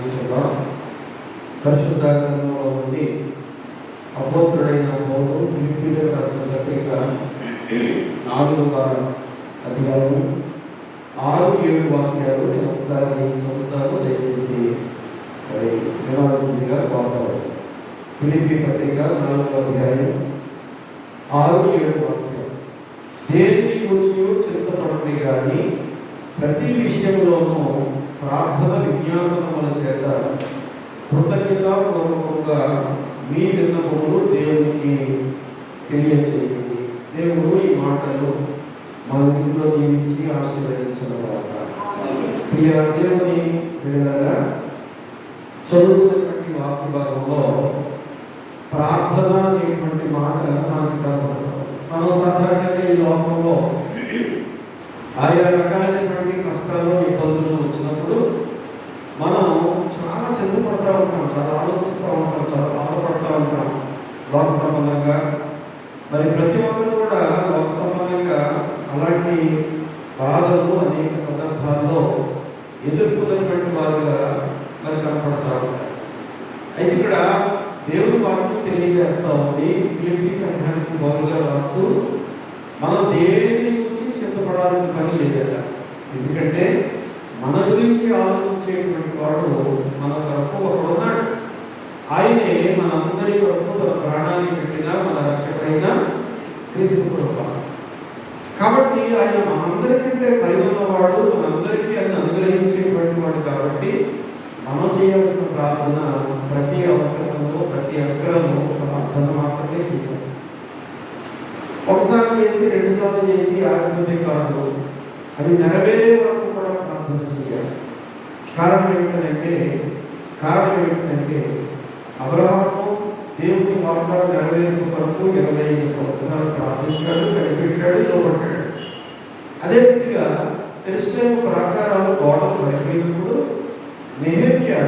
ధ్యానించుకుందాం. పరిశుద్ధ గ్రంథంలో నుండి అపోస్తలుడైన పౌలు ఫిలిప్పీయులకు రాసిన పత్రిక 4వ అధ్యాయం 6-7 వాక్యాలు నేను ఒకసారి చదువుతాను. దయచేసి వినాల్సిందిగా కోరుతాను. ఫిలిప్పీ పత్రిక 4వ అధ్యాయం 6-7 వాక్యాలు. దేనిని గురించి చింతపడండి కానీ ప్రతి విషయంలోనూ ప్రార్థన విజ్ఞాపనముల చేత కృతజ్ఞతాపూర్వకంగా మీ విన్నపములు దేవునికి తెలియచేయండి. దేవుడు ఈ మాటలు మన ఇంట్లో జీవించి ఆశీర్వదించిన వారు. ప్రియ దేవుని పిల్లలుగా చదువుకున్నటువంటి వాక్య భాగంలో ప్రార్థన అనేటువంటి మాట మనకు కనబడుతుంది. మనం సాధారణంగా ఈ లోకంలో ఆయా రకాలైనటువంటి కష్టాలు ఇబ్బందులు వచ్చినప్పుడు మనం చాలా చింతపడతా ఉంటాం, చాలా ఆలోచిస్తూ ఉంటాం, చాలా బాధపడుతూ ఉంటాం లోక సంబంధంగా. మరి ప్రతి ఒక్కరు కూడా లోక సంబంధంగా అలాంటి బాధలు అనేక సందర్భాల్లో ఎదుర్కొన్నటువంటి వారుగా మరి కనపడతా ఉంటారు. అయితే ఇక్కడ దేవుని వాక్యం తెలియజేస్తూ ఉంది. ఫిలిప్పీ సంఘానికి బాగుగా రాస్తూ మనం దేనిని గురించి చింతపడాల్సిన పని లేదట. ఎందుకంటే మన గురించి ఆలోచించేటువంటి వాడు మన కొరకు ఒకడున్నాడు. ఆయనే మనందరి కొరకు తన ప్రాణాన్ని పెట్టిన మన రక్షకుడైన క్రీస్తు ప్రభువు. కాబట్టి ఆయన మనందరికంటే పైనవాడు, మనందరికీ ఆయన అనుగ్రహించేటువంటి వాడు. కాబట్టి మనం చేయాల్సిన ప్రార్థన ప్రతి అవసరంలో, ప్రతి అక్కరలో ప్రార్థన మాత్రమే చేయాలి. ఒకసారి చేసి 2 సార్లు చేసి ఆగిపోతే కాదు, అది నెరవేరే వరకు కూడా ప్రార్థన చేయాలి. కారణం ఏంటంటే అబ్రహాము దేవుని వాగ్దానం నెరవేర్పు వరకు 25 సంవత్సరాలు ప్రార్థించాడు, కనిపెట్టాడు, లోపడ్డాడు. అదే రీతిగా యెరూషలేము ప్రాకారాలు గోడలు పడిపోయినప్పుడు నెహెమ్యా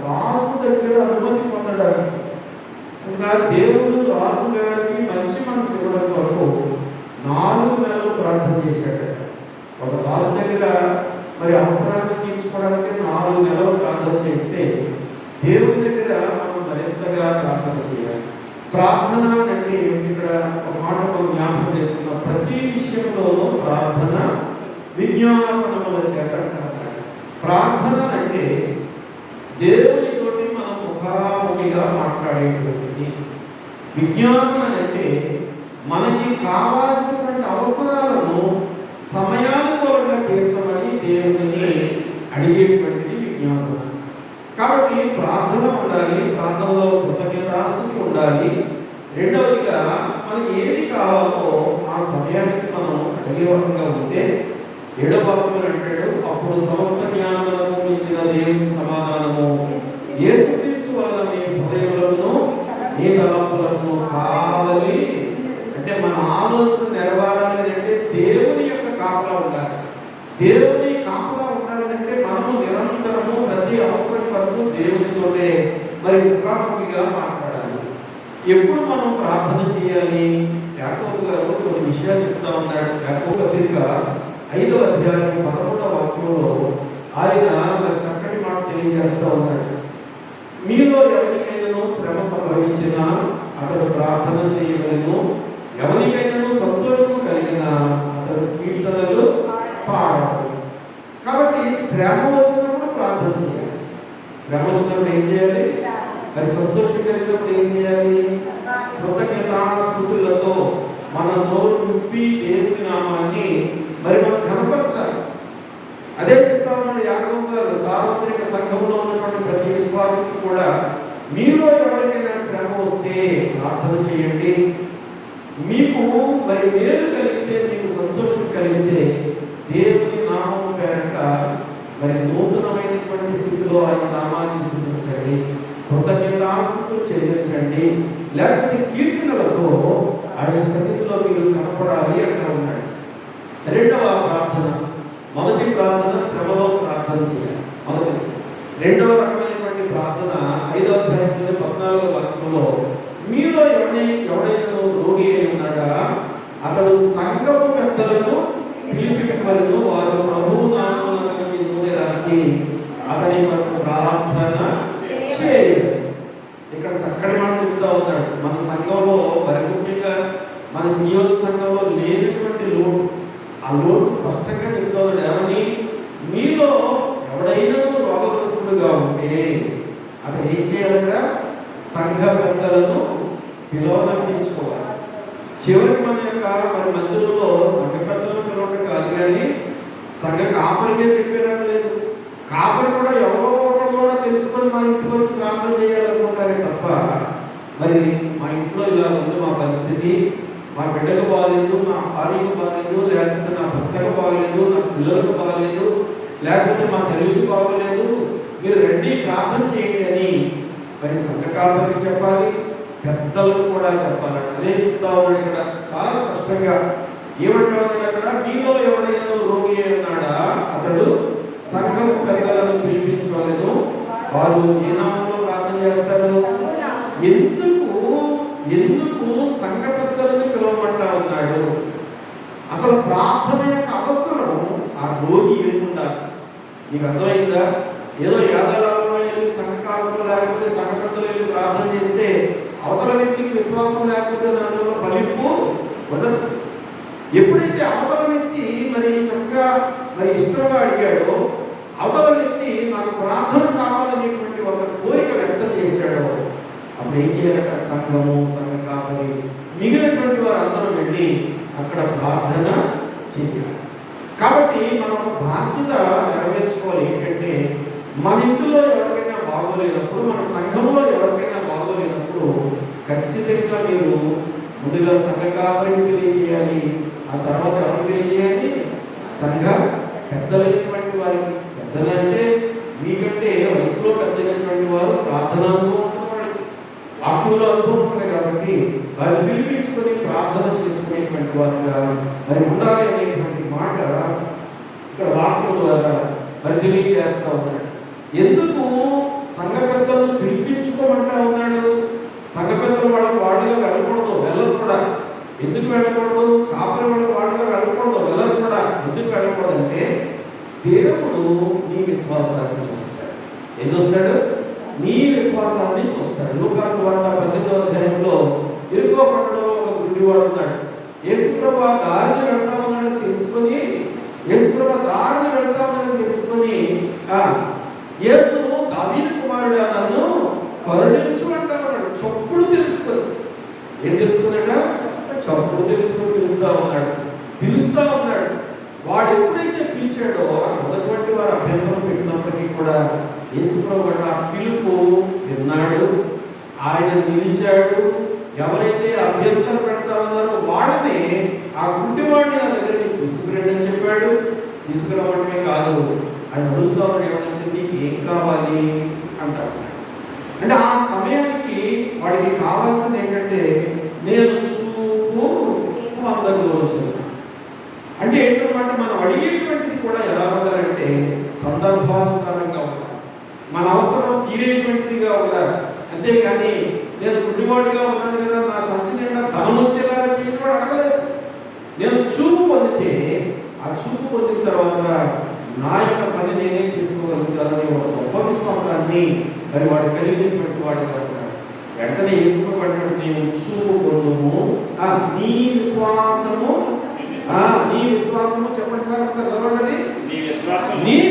రాజు దగ్గర అనుమతి పొందడానికి, ఇంకా దేవుడు రాజు గారికి మంచి మనసు ఇవ్వడం వరకు 4 నెలలు ప్రార్థన చేశాడు. ఒక రాజు దగ్గర మరి అవసరాన్ని తీర్చుకోవడానికి 4 నెలలు ప్రార్థన చేస్తే దేవుని దగ్గర మనం మరింతగా ప్రార్థన చేయాలి. ప్రార్థన అంటే ఇక్కడ ఒక మాట జ్ఞాపకం చేసుకున్న ప్రతి విషయంలోనూ ప్రార్థన విజ్ఞాపనముల చేత. ప్రార్థన అంటే దేవునితోటి మనం ముఖాముఖిగా మాట్లాడేటువంటిది. విజ్ఞాపన అంటే మనకి కావాల్సినటువంటి అవసరాలను సమయానుకూలంగా తీర్చమని దేవుడిని అడిగేటువంటిది విజ్ఞాపన. కాబట్టి ప్రార్థన ఉండాలి, ప్రార్థనలో కృతజ్ఞతాస్తుతి ఉండాలి. రెండవదిగా మనకి ఏది కావాలో ఆ సమయానికి మనం అడిగేవారంగా ఉంటే 7వ వాక్యం అంటాడు, అప్పుడు సమస్త జ్ఞానములకు మించిన దేవుని సమాధానము యేసుక్రీస్తు వలన మీ హృదయములను మీ తలంపులను కావాలి. అంటే మన ఆలోచన నెరవేరాలి అంటే దేవుని యొక్క కాపలా ఉండాలి. దేవుని కాపలా ఉండాలంటే మనము నిరంతరము ప్రతి అవసరం వరకు దేవునితోనే మరి ముఖాముఖిగా మాట్లాడాలి. ఎప్పుడు మనం ప్రార్థన చేయాలి? యాకోబు గారు కొన్ని విషయాలు చెప్తా ఉన్నాడు. యాకోబు పత్రిక 5వ అధ్యాయం 11వ వాక్యంలో ఆయన మరి చక్కటి మాట తెలియజేస్తూ ఉన్నాడు. మీలో ఎవరికైనా శ్రమ సంభవించినా అతడు ప్రార్థన చేయవలెను, ఎవరికైనా సంతోషం కలిగినా అతడు కీర్తనలు పాడాలి. కాబట్టి శ్రమ వచ్చినప్పుడు ప్రార్థన చేయాలి. శ్రమ వచ్చినప్పుడు ఏం చేయాలి? మరి సంతోషం కలిగినప్పుడు ఏం చేయాలి? కృతజ్ఞతాస్తుతులతో మన నోరు విప్పి దేవుని నామాన్ని మరి మనం కనపరచాలి. అదే చెప్తా ఉన్నాడు యాకోబు గారు. సార్వత్రిక సంఘంలో ఉన్నటువంటి ప్రతి విశ్వాసానికి కూడా మీలో ఎవరికైనా శ్రమ వస్తే ప్రార్థన చేయండి. మీకు మరి మేలు కలిగితే, మీకు సంతోషం కలిగితే దేవుని నామము పేరట మరి నూతనమైనటువంటి స్థితిలో ఆయన నామాన్ని స్తుతించండి, కృతజ్ఞతాస్తుతులు చెల్లించండి, లేకపోతే కీర్తనలతో ఆయన సన్నిధిలో మీరు కనపడాలి అంటూ ఉన్నాడు. 2వ ప్రార్థన, మొదటి ప్రార్థన శ్రమలో ప్రార్థన చేయాలి. మొదటి. 2వ రకమైనటువంటి ప్రార్థన 5వ అధ్యాయం 14వ వాక్యంలో మీలో ఎవడైనా రోగి అయి ఉన్నాడా అతడు సంఘపు పెద్దలను పిలిపించవలెను, వారు ప్రభువు నామమున అతనికి నూనె రాసి అతని వరకు ప్రార్థన ఏం చేయాలంట? సంఘ పెద్దలను పిలవనంపించుకోవాలి. చివరికి మన యొక్క మరి మందిరంలో సంఘ పెద్దలను పిలవడం కాదు, కానీ సంఘ కాపరికే చెప్పేదాకా లేదు. కాపరి కూడా ఎవరో ఒకరి ద్వారా తెలుసుకొని మా ఇంటికి వచ్చి ప్రార్థన చేయాలనుకుంటారే తప్ప, మరి మా ఇంట్లో ఇలా ఉంది మా పరిస్థితి, మా బిడ్డకు బాగాలేదు, నా భార్యకు బాగాలేదు, లేకపోతే నా భర్తకు బాగలేదు, నా పిల్లలకు బాగలేదు, లేకపోతే మా తల్లికి బాగలేదు, మీరు రండి ప్రార్థన చేయండి అని మరి సంఘ కాపరికి చెప్పాలి, పెద్దలకు కూడా చెప్పాలంట. అదే చెప్తా ఉన్నాడు ఇక్కడ చాలా స్పష్టంగా. ఏమంటా ఉన్నాడు అక్కడ? మీలో ఎవడైనా రోగి ఉన్నాడా అతడు సంఘం పెద్దలను పిలిపించవలెను, వారు ఏ నామంలో ప్రార్థన చేస్తారు? ఎందుకు సంఘ పెద్దలను పిలవమంటా ఉన్నాడు? అసలు ప్రార్థన యొక్క అవసరం ఆ రోగి ఏముందా? నీకు అర్థమైందా? ఏదో యాదాలలో వెళ్ళి సంఘకాలంలో లేకపోతే సంఘ పెద్దలు వెళ్ళి ప్రార్థన చేస్తే అవతల వ్యక్తికి విశ్వాసం లేకపోతే దానిలో ఫలింపు ఉండదు. ఎప్పుడైతే అవతల వ్యక్తి మరి చక్కగా మరి ఇష్టంగా అడిగాడో, అవతల వ్యక్తి నాకు ప్రార్థన కావాలనేటువంటి ఒక కోరిక వ్యక్తం చేశాడో, అప్పుడు ఏం చేయాలంట? సంఘము, సంఘ కాపరి, మిగిలినటువంటి వారు అందరూ వెళ్ళి అక్కడ ప్రార్థన చేయాలి. కాబట్టి మనం ఒక బాధ్యత నెరవేర్చుకోవాలి. ఏంటంటే మన ఇంట్లో ఎవరికైనా బాగోలేనప్పుడు, మన సంఘంలో ఎవరికైనా బాగోలేనప్పుడు ఖచ్చితంగా మీరు ముందుగా సంఘ కాపరికి తెలియజేయాలి. ఆ తర్వాత ఎవరికి తెలియజేయాలి? సంఘ పెద్దలైనటువంటి వారికి. పెద్దలంటే మీకంటే వయసులో పెద్దలైనటువంటి వారు, ప్రార్థన అనుభవం ఉన్నవాళ్ళు, వాక్యంలో అనుభవం ఉంటుంది కాబట్టి వారిని పిలిపించుకొని ప్రార్థన చేసుకునేటువంటి వారుగా మరి ఉండాలి అనేటువంటి మాట ఇక్కడ వాక్యం ద్వారా మరి తెలియజేస్తా ఉన్నాడు. ఎందుకు సంఘ పెద్దలను పిలిపించుకోమంటా ఉన్నాడు? సంఘ పెద్దలు వాళ్ళుగా వెళ్ళకూడదు, వెళ్ళరు కూడా. ఎందుకు వెళ్ళకూడదు? కాపరి వాళ్ళుగా వెళ్ళకూడదు, వెళ్ళరు కూడా. ఎందుకు వెళ్ళకూడదు అంటే దేవుడు నీ విశ్వాసాన్ని చూస్తాడు. ఏం చూస్తాడు? నీ విశ్వాసాన్ని చూస్తాడు. లూకాసు వార్త 18వ అధ్యాయంలో ఎరుకో పట్టణంలో ఒక గుడ్డివాడు ఉన్నాడు. యేసుప్రభు దారిని వెళ్తా ఉన్నాడని తెలుసుకొని యేసు దావీదు కుమారుడా నన్ను కరుణించు అంటా ఉన్నాడు. చప్పుడు తెలుసుకొని. ఏం తెలుసుకున్నాడ? చప్పుడు తెలుసుకొని పిలుస్తా ఉన్నాడు. వాడు ఎప్పుడైతే పిలిచాడో మొదటి వారు అభ్యంతరం పెట్టినప్పటికీ కూడా యేసుప్రభు ఆ పిలుపు విన్నాడు, ఆయన నిలిచాడు. ఎవరైతే అభ్యంతరం పెడతా ఉన్నారో వాళ్ళని, ఆ గుడ్డివాడిని నా దగ్గరికి తీసుకురండి అని చెప్పాడు. తీసుకురావడమే కాదు, ఆయన అడుగుతా ఉన్నాడు, ఏమంటే నీకు ఏం కావాలి అంటాడు. అంటే ఆ సమయానికి వాడికి కావాల్సింది ఏంటంటే నేను చూపు అందరిలో అంటే ఏంటన్నమాట, మనం అడిగేటువంటిది కూడా ఎలా ఉండాలంటే సందర్భానుసారంగా ఉండాలి, మన అవసరం తీరేటువంటిదిగా ఉండాలి. అంతేగాని నేను గుడ్డివాడిగా ఉన్నాను కదా, నా సంచి నిండా ధనం వచ్చేలాగా చేయని వాడు అడగలేదు. నేను చూపు పొందితే ఆ చూపు పొందిన తర్వాత నా యొక్క పని నేనే చేసుకోగలుగుతానని ఒక గొప్ప విశ్వాసాన్ని మరి వాడు కలిగినటువంటి వాడిగా ఉన్నాడు. వెంటనే వేసుకోబడ్డాడు, నేను చూపు పొందుము, నీ విశ్వాసము చెప్పండి సార్ ఒకసారి చదవండి. నీ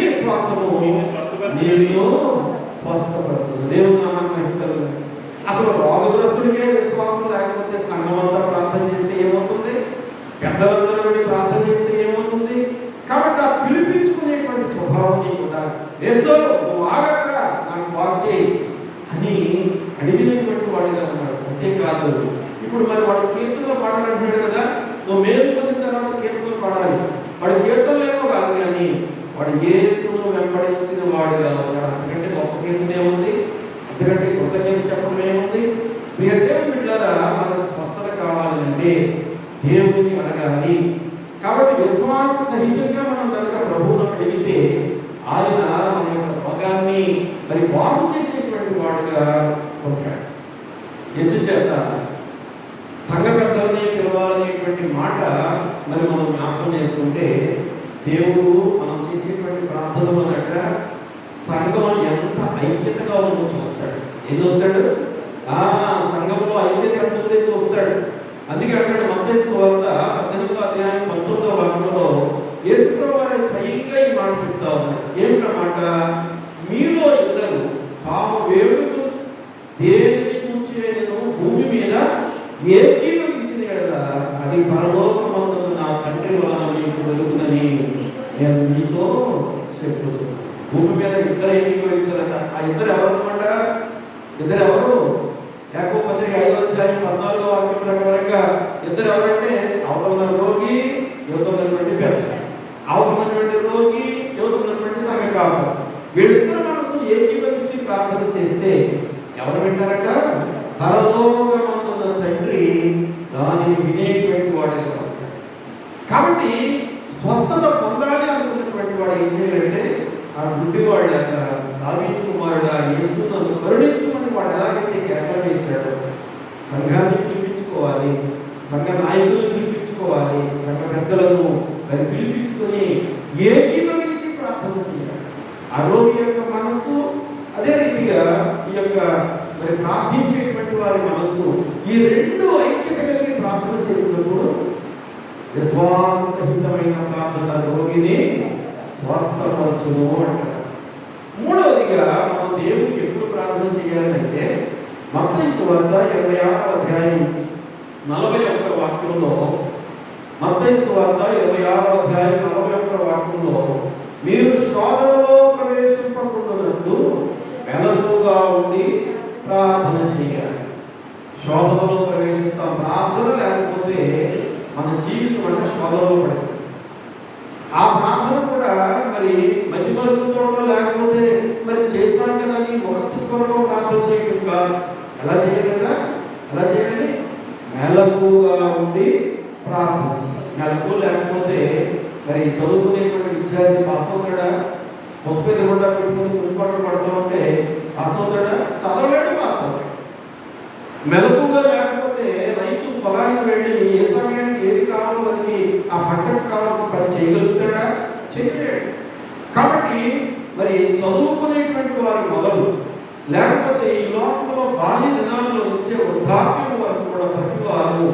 విశ్వాసము నిన్ను స్వస్థపరుస్తుంది. దేవుని నామానికి మహిమ. అసలు రోగగ్రస్తుడికే విశ్వాసం లేకపోతే సంఘం అంతా ప్రార్థన చేస్తే ఏమవుతుంది? పెద్దలందరూ వెళ్ళి ప్రార్థన చేస్తే ఏమవుతుంది? కాబట్టి ఆ పిలిపించుకునేటువంటి స్వభావం నీకు ఉండాలి. యేసు నువ్వు ఆగట్రా, నాకు వాక్ చేయి అని అడిగినటువంటి వాడిగా ఉన్నాడు. అంతేకాదు, ఇప్పుడు మరి వాడు కీర్తనలు పాడాలి అంటున్నాడు కదా, నువ్వు మేలు పొందిన తర్వాత కీర్తనలు పాడాలి. వాడు కీర్తనలేమో కాదు, కానీ వాడు యేసును వెంబడించిన వాడుగా ఉన్నాడు. అంతకంటే గొప్ప కీర్తన ఏముంది? అంతకంటే కృతజ్ఞత చెప్పడం ఏముంది? ప్రియ దేవుని బిడ్డలారా, మనకు స్వస్థత కావాలంటే దేవుని అడగాలి. కాబట్టి విశ్వాస సహితంగా మనం కనుక ప్రభువును అడిగితే ఆయన మన యొక్క రోగాన్ని మరి బాగు చేసేటువంటి వాడుగా ఉంటాడు. ఎందుచేత సంఘ పెద్దల్ని పిలవాలనేటువంటి మాట మరి మనం జ్ఞాపకం చేసుకుంటే, దేవుడు మనం చేసేటువంటి ప్రార్థన అన్నట్ట సంఘం ఎంత ఐక్యతగా ఉందో చూస్తాడు. ఏం చూస్తాడు? సంఘంలో ఐక్యత ఎంత ఉందో చూస్తాడు. అందుకే అంటాడు మత్తయి సువార్త 18వ అధ్యాయం 19వ వాక్యంలో యేసుప్రభు వారే స్వయంగా ఈ మాట చెప్తా ఉన్నారు. ఏమిటన్నమాట? మీలో ఇద్దరు తాము వేడుకొని ఎంతో చెప్పుతున్నాడు. భూమి మీద ఇద్దరు ఏకీభవించారట. ఆ ఇద్దరు ఎవరన్నమాట? ఇద్దరు ఎవరు? యాకోబు పత్రిక 5:14 వాక్యం ప్రకారంగా ఇద్దరు ఎవరంటే అవతల రోగి, యువతల ఉన్నటువంటి పెద్ద. అవతల ఉన్నటువంటి రోగి, యువతల ఉన్నటువంటి సంఘ కాపరి. వీళ్ళిద్దరు మనసు ఏకీభవిస్తే ప్రార్థన చేస్తే ఎవరు వింటారట? పరలోకమందున్న తండ్రి దానిని వినేటువంటి వాడు. కాబట్టి స్వస్థత పొందాలి అనుకున్నటువంటి వాడు ఏం చేయాలంటే ఆ గుడ్డివాళ్ళ దావీదు కుమారుడా యేసు నన్ను కరుణించమని వాడు ఎలాగైతే కేకలు వేశాడో సంఘాన్ని పిలిపించుకోవాలి, సంఘ నాయకులను పిలిపించుకోవాలి, సంఘ పెద్దలను దాన్ని పిలిపించుకొని ఏకీభవించి ప్రార్థన చేయాలి. ఆ రోగి యొక్క మనస్సు, అదే రీతిగా ఈ యొక్క మరి ప్రార్థించేటువంటి వారి మనస్సు, ఈ రెండు ఐక్యత కలిగి ప్రార్థన చేసినప్పుడు విశ్వాస సహితమైన ప్రార్థన రోగిని స్వస్థపరచును అంటారు. మూడవదిగా మనం దేవునికి ఎప్పుడు ప్రార్థన చేయాలంటే మత్తయి సువార్త 26:41 వాక్యంలో, మత్తయి సువార్త 26:41 వాక్యంలో మీరు శోధనలో ప్రవేశింపకుండానట్లు మెలకువగా ఉండి ప్రార్థన చేయాలి. శోధనలో ప్రవేశిస్తాం, ప్రార్థన లేకపోతే మన జీవితం అంటే శోధనలో పడుతుంది. ఆ ప్రార్థన కూడా మరి మధ్య మరుగుతో లేకపోతే మరి చేస్తాం కదా అని వస్తుత్వంలో ప్రార్థన చేయడం కాదు. ఎలా చేయాలట? ఎలా చేయాలి? మెలకువగా ఉండి ప్రార్థన చేయాలి. మెలకు లేకపోతే మరి చదువుకునేటువంటి విద్యార్థి పాస్ అవుతాడా? ముప్పై కూడా పెట్టుకుని కుంపాట్లు పడుతూ ఉంటే పాస్ అవుతాడా? చదవలేడు, పాస్ అవుతాడు. మెలకుగా లేకపోతే రైతు పొలానికి వెళ్ళి ఏ సమయానికి ఏది కావాలో దానికి ఆ పంటకు కావాల్సిన పని చేయగలుగుతాడా? చేయలేడు. కాబట్టి మరి చదువుకునేటువంటి వారి మొదలు లేకపోతే ఈ లోకంలో బాల్య దినాల్లో వచ్చే వృద్ధాప్యం వరకు కూడా ప్రతి వారు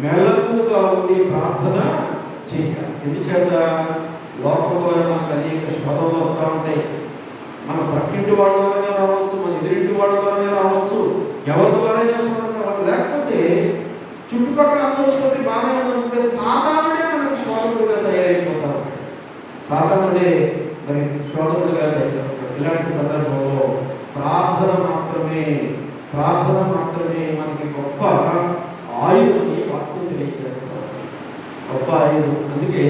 మెలకుగా ఉండి ప్రార్థన చేయాలి. ఎందుచేత లోకం ద్వారా మనకు అనేక శోధనలు వస్తూ ఉంటాయి. మన పక్కింటి వాళ్ళ ద్వారానే రావచ్చు, మన ఎదురింటి వాళ్ళ ద్వారానే రావచ్చు, ఎవరి ద్వారానే శోధన రావాలి. లేకపోతే చుట్టుపక్కల అందరితో బాగానే ఉంటే సాధారణే మనకు శోధకుడుగా తయారైపోతారు. సాధారణుడే మరి శోధకుడుగా తయారైపోతారు. ఇలాంటి సందర్భంలో ప్రార్థన మాత్రమే మనకి గొప్ప ఆయుధాన్ని వాక్యం తెలియజేస్తారు. గొప్ప ఆయుధం. అందుకే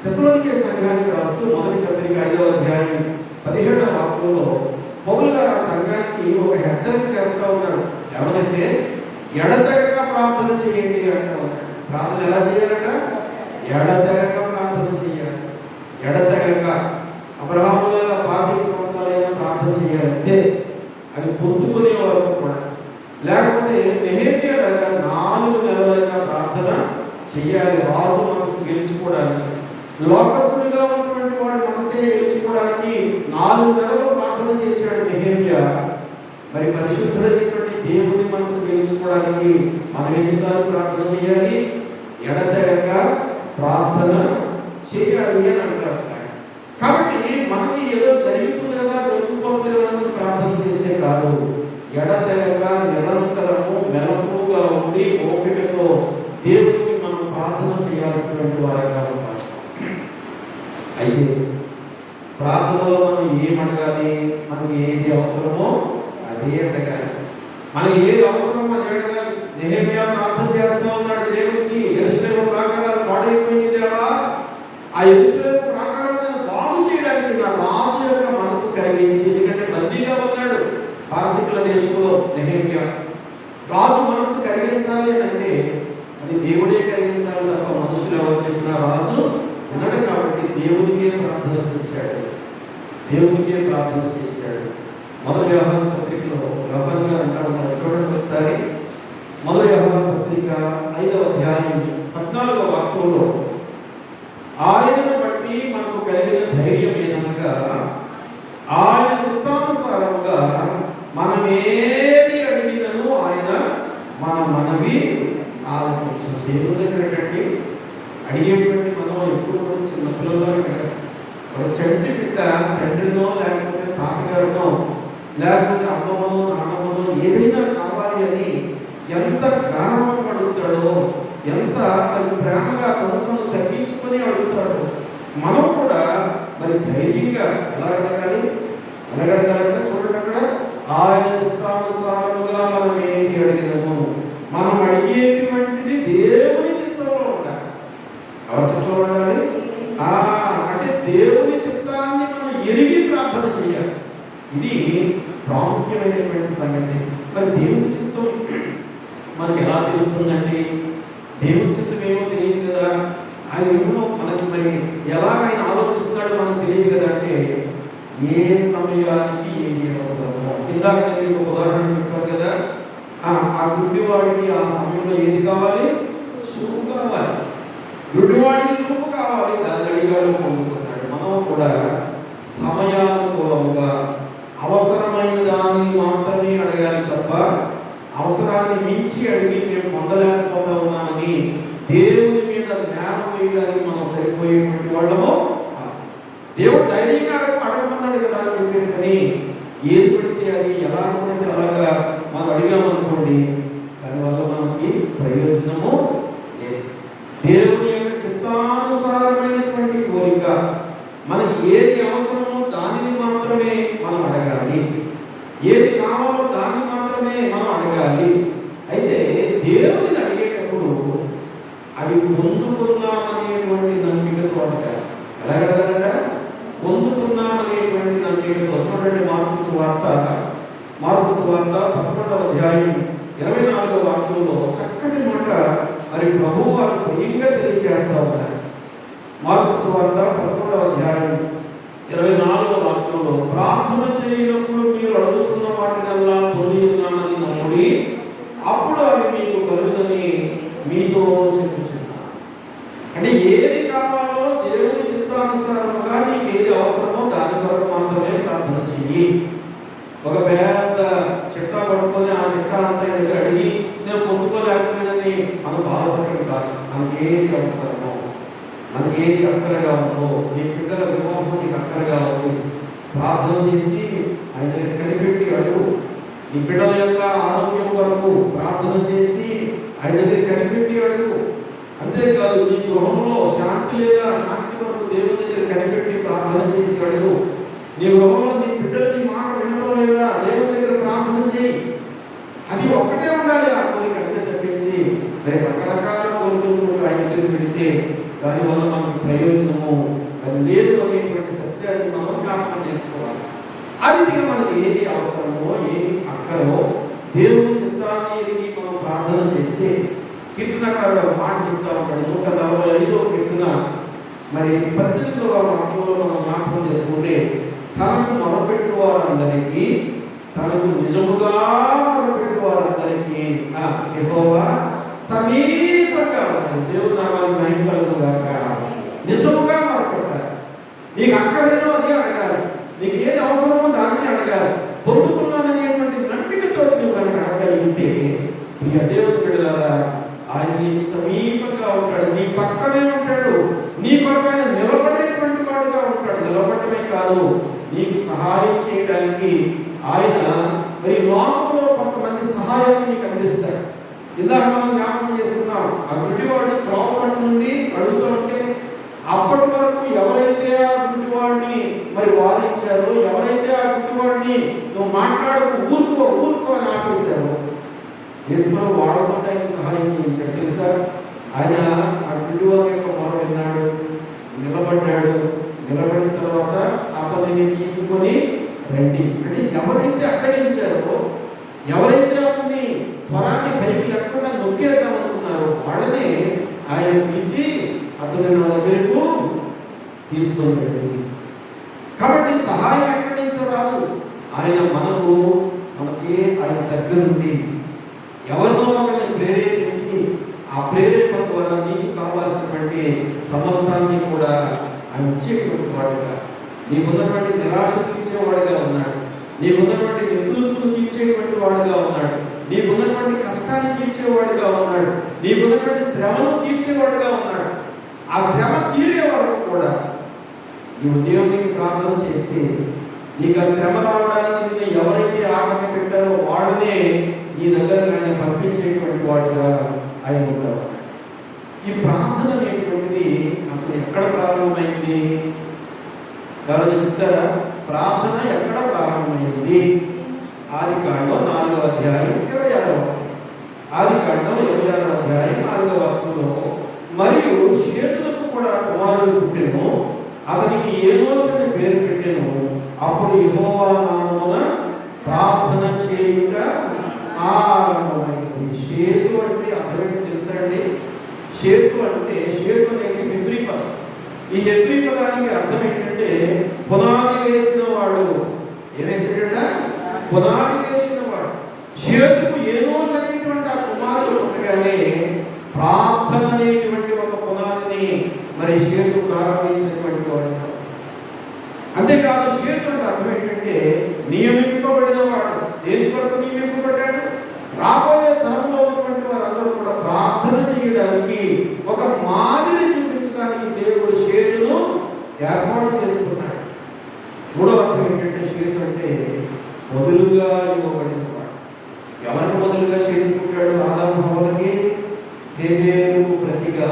తెస్సలోనికే సంఘానికి రాస్తూ మొదటి పత్రిక 5:17 వాక్యంలో పౌలు గారు ఆ సంఘానికి ఒక హెచ్చరిక చేస్తూ ఉన్నాడు. ఎవరంటే ఎడతెగక ప్రార్థన చేయండి అంటూ ఉన్నాడు. ప్రార్థన ఎలా చేయాలట? ఎడతెగక ప్రార్థన చేయాలి. ఎడతెగక అబ్రహాము 25 సంవత్సరాలైనా ప్రార్థన చేయాలంటే అది పొందుకునే వరకు కూడా, లేకపోతే నెహెమ్యా 4 నెలలైనా ప్రార్థన చేయాలి. రాజు మనసు గెలుచుకోవడానికి, లోకస్తుడిగా ఉన్నటువంటి వాడు మనసే గెలుచుకోవడానికి 4 నెలలు ప్రార్థన చేశాడు నెహెమ్యా. మరి పరిశుద్ధుడైనటువంటి దేవుని మనసు గెలుచుకోవడానికి మనం ఎన్నిసార్లు ప్రార్థన చేయాలి? ఎడతెగక ప్రార్థన చేయాలి అని అంటారు. కాబట్టి మనకి ఏదో జరుగుతుంది కదా, జరుగుతుంది కదా అని ప్రార్థన చేస్తే కాదు, ఎడతెగక నిరంతరము మెలకువగా ఉండి ఓపికతో దేవుడికి మనం ప్రార్థన చేయాల్సినటువంటి వారిగా ఉంటాం. అయితే ప్రార్థనలో మనం ఏమడగాలి? మనకి ఏది అవసరమో అదే అడగాలి. మనకి ఏది అవసరమో అది అడగాలి. నెహెమ్యా ప్రార్థన చేస్తూ ఉన్నాడు దేవుడికి, యెరూషలేము ప్రాకారాలు పాడైపోయింది దేవా, ఆ యెరూషలేము ప్రాకారాలను బాగు చేయడానికి నా రాజు యొక్క మనసు కలిగించి, ఎందుకంటే బందీగా ఉన్నాడు పారసీకుల దేశంలో నెహెమ్యా. రాజు మనసు కలిగించాలి అంటే అది దేవుడే కలిగించాలి తప్ప మనుషులు ఎవరు చెప్పినా రాజు ఉన్నాడు. కాబట్టి దేవుడికే ప్రార్థన చేశాడు. మొదటి యోహాను పత్రికలో యోహాను గారు అంటూ ఉన్నారు, చూడండి ఒకసారి. మొదటి యోహాను పత్రిక 5:14 వాక్యంలో ఆయనను బట్టి మనకు కలిగిన ధైర్యం ఏదనగా ఆయన చిత్తానుసారముగా మనం ఏది అడిగినను ఆయన మన మనవి ఆలోచించారు. దేవుని దగ్గర అడిగేటువంటి మనం ఎప్పుడు కూడా చిన్న పిల్లల్లో ఒక చెట్టు బిడ్డ తండ్రినో లేకపోతే తాతగారినో లేకపోతే అమ్మమ్మనో నాన్నమ్మనో ఏదైనా కావాలి అని ఎంత గాఢంగా అడుగుతాడో, ఎంత ప్రేమగా తను తగ్గించుకొని అడుగుతాడో, మనం కూడా మరి ధైర్యంగా ఎలా అడగాలంటే చూడండి అక్కడ, ఆయన చిత్తానుసారముగా మనం ఏది అడిగినము, మనం అడిగేటువంటిది దేవుని చిత్తంలో ఉండాలి. ఎవరి చిత్తంలో ఉండాలి? అంటే దేవుని చిత్తాన్ని మనం ఎరిగి ప్రార్థన చేయాలి. ఇది ప్రాముఖ్యమైనటువంటి సంగతి. మరి దేవుని చిత్తం మనకు ఎలా తెలుస్తుందండి? దేవుని చిత్తం ఏమో తెలియదు కదా, ఆయన ఏమో మనకి మరి ఎలా ఆయన ఆలోచిస్తున్నాడో మనకు తెలియదు కదా. అంటే ఏ సమయానికి ఏది అవసరమో, ఇందాక నేను ఒక ఉదాహరణ చెప్పాను కదా, ఆ గుడ్డివాడికి ఆ సమయంలో ఏది కావాలి? చూపు కావాలి. గుడ్డివాడికి చూపు కావాలి, దాన్ని అడిగాడు, పొందుకున్నాడు. మనం కూడా సమయానుకూలముగా అవసరమైన దాన్ని మాత్రమే అడగాలి తప్ప అవసరాన్ని మించి అడిగి మేము పొందలేకపోతా ఉన్నామని దేవుని మీద జ్ఞానం వేయడానికి మనం సరిపోయేటువంటి వాళ్ళము. దేవుడు ధైర్యంగా అడగమన్నాడు కదా అని చెప్పేసి ఏది పడితే అది, ఎలా పడితే అలాగా మనం అడిగామనుకోండి, దానివల్ల మనకి ప్రయోజనము లేదు. దేవుని యొక్క చిత్తానుసారమైనటువంటి కోరిక, మనకి ఏది అవసరమో దానిని మాత్రమే మనం అడగాలి, ఏది కావాలో దాన్ని మాత్రమే మనం అడగాలి. అయితే దేవుని అడిగేటప్పుడు అది పొందుకున్నామనేటువంటి నమ్మికతో అడగాలి. ఎలా అడగాలంట? పొందుకున్నామనేటువంటి నమ్మికతో. చూడండి, మార్కు సువార్త 11వ అధ్యాయం 24వ వాక్యంలో చక్కటి మాట మరి ప్రభువు వారు స్వయంగా తెలియజేస్తా ఉన్నారు. మార్కు సువార్త 11వ అధ్యాయం 24వ వాక్యంలో, ప్రార్థన చేయనప్పుడు మీరు అడుగుతున్న వాటినల్లా పొంది ఉన్నామని నమ్ముడి, అప్పుడు అవి మీకు కలుగునని మీతో చెప్పుచున్నాను. అంటే ఏది కావాలో దేవుని చిత్తానుసారముగా నీకు ఏది అవసరమో దాని కొరకు మాత్రమే ప్రార్థన చెయ్యి. ఒక పెద్ద చిట్టా పట్టుకొని ఆ చిట్టా అంతా దగ్గర అడిగి నేను పొందుకోలేకపోయినని మనం బాధపడటం కాదు. మనకి ఏది అవసరమో, మనకి ఏది అక్కరగా ఉందో, నీ పిల్లల వివాహం నీకు అక్కరగా ఉంది, ప్రార్థన చేసి ఆయన దగ్గర కనిపెట్టి అడుగు. నీ బిడ్డల యొక్క ఆరోగ్యం కొరకు ప్రార్థన చేసి ఆయన దగ్గర కనిపెట్టి అడుగు. అంతేకాదు, నీ గృహంలో శాంతి లేదా శాంతి కొరకు దేవుని దగ్గర కనిపెట్టి ప్రార్థన చేసి అడుగు. నీ గృహంలో నీ బిడ్డలు నీ మాట వినడం లేదా దేవుని దగ్గర ప్రార్థన చేయి. అది ఒక్కటే ఉండాలి ఆ కోరిక, అంతే తప్పించి మరి రకరకాల కోరికలు ఆయన దగ్గర పెడితే దానివల్ల మనకు ప్రయోజనము అది లేదు అనేటువంటి సత్యాన్ని మనం జ్ఞాపకం చేసుకోవాలి. ఆ రీతిగా మనకి ఏది అవసరమో, ఏది అక్కరో దేవుని చిత్తాన్ని ఎరిగి మనం ప్రార్థన చేస్తే, కీర్తనకారుడు ఒక మాట చెప్తా ఉంటాడు. 145వ కీర్తన మరి 18వ వాక్యంలో మనం జ్ఞాపకం చేసుకుంటే, తనకు మొరపెట్టు వారందరికీ, తనకు నిజముగా మొరపెట్టు వారందరికీ యెహోవా సమీపంగా ఉంటాడు. దేవుడు నామానికి మహిమ కలుగుగాక. నిజముగా మొరపెట్టాలి. నీకు అక్కర్లేదో అది అడగాలి, నీకు ఏది అవసరమో దాన్ని అడగాలి. పొందుకున్నాననేటువంటి నమ్మికతో నువ్వు కనుక అడగలిగితే, ప్రియ దేవుని బిడ్డలారా, ఆయన నీకు సమీపంగా ఉంటాడు, నీ పక్కనే ఉంటాడు, నీ కొరకు ఆయన నిలబడేటువంటి వాడుగా ఉంటాడు. నిలబడమే కాదు, నీకు సహాయం చేయడానికి ఆయన మరి లోకంలో కొంతమంది సహాయాన్ని నీకు అందిస్తాడు. ఇందాక మనం జ్ఞాపకం చేసుకున్నాం, ఆ గుడ్డివాడిని త్రోవపట్టు నుండి అడుగుతూ ఉంటే అప్పటి వరకు ఎవరైతే ఆ గుడ్డివాడిని మరి వారించారో, ఎవరైతే ఆ గుడ్డివాడిని నువ్వు మాట్లాడకు ఊరుకో అని ఆపేశారో, యేసుప్రభు వాళ్ళతో ఆయన సహాయం చేయించాడు. తెలుసా, ఆయన ఆ గుడ్డివాడి యొక్క మొర విన్నాడు, నిలబడ్డాడు. నిలబడిన తర్వాత అతనిని తీసుకొని రండి అంటే ఎవరైతే అడ్డగించారో, ఎవరైతే అతన్ని స్వరాన్ని పైకి లేకుండా నొక్కేద్దామనుకున్నారో వాళ్ళనే ఆయన పిలిచి అతని నా దగ్గరకు తీసుకొని వెళ్ళి. కాబట్టి సహాయం ఎక్కడి నుంచో రాదు, ఆయన మనకి ఆయన దగ్గర నుండి ఎవరినో ఒకరిని ప్రేరేపించి ఆ ప్రేరేపణ ద్వారా నీకు కావాల్సినటువంటి సమస్తాన్ని కూడా ఆయన ఇచ్చేటువంటి వాడుగా, నీకున్నటువంటి నిరాశ తీర్చేవాడుగా ఉన్నాడు, నీకున్నటువంటి నిట్టూర్పును తీర్చేటువంటి వాడుగా ఉన్నాడు, నీకున్నటువంటి కష్టాన్ని తీర్చేవాడుగా ఉన్నాడు, నీకున్నటువంటి శ్రమను తీర్చేవాడుగా ఉన్నాడు. ఆ శ్రమ తీరే వరకు కూడా నీవు దేవునికి ప్రార్థన చేస్తే, నీకు ఆ శ్రమ రావడానికి నేను ఎవరైతే ఆటంకం పెట్టారో వాళ్ళనే నీ దగ్గర ఆయన పంపించేటువంటి వాడుగా ఆయన ఉంటారు. ఈ ప్రార్థన అనేటువంటిది అసలు ఎక్కడ ప్రారంభమైంది? ఎవరైనా చెప్తారా? ప్రార్థన ఎక్కడ ప్రారంభమైంది? ఆదికాండం 4వ అధ్యాయం 26వ వాక్యం. ఆదికాండం 26వ అధ్యాయం 4వ వాక్యంలో, మరియు షేతులకు కూడా కుమారుడు పుట్టెను, అతనికి ఏనోషు అని పేరు పెట్టెను. అప్పుడు యెహోవా నామమున ప్రార్థన చేయుట ఆరంభమైంది. షేతు అంటే అర్థం ఏంటి తెలుసా అండి? షేతు అనేది హెబ్రీ పదం. ఈ హెబ్రీ పదానికి అర్థం ఏంటంటే పునాది వేసిన వాడు. ఏం వేసాడట? పునాది వేసిన వాడు. షేతుకు ఏనోషు అనేటువంటి ఆ కుమారుడు పుట్టగానే ప్రార్థన అనేటువంటి ఒక పునాదిని మరి షేతు ప్రారంభించినటువంటి వాడు. అంతేకాదు, షేతు అంటే అర్థం ఏంటంటే నియమింపబడిన వాడు. దేని కొరకు నియమింపబడ్డాడు? రాబోయే తరంలో ఉన్నటువంటి వారందరూ కూడా ప్రార్థన చేయడానికి, ఒక మాదిరి చూపించడానికి దేవుడు షేతును ఏర్పాటు చేసుకున్నాడు. మూడవ అర్థం ఏంటంటే షేతు అంటే మొదలుగా ఇవ్వబడిన వాడు. ఎవరికి మొదలుగా షేతు పుట్టాడు? ఆదాము హవ్వలకి హేబేలుకు ప్రతిగా.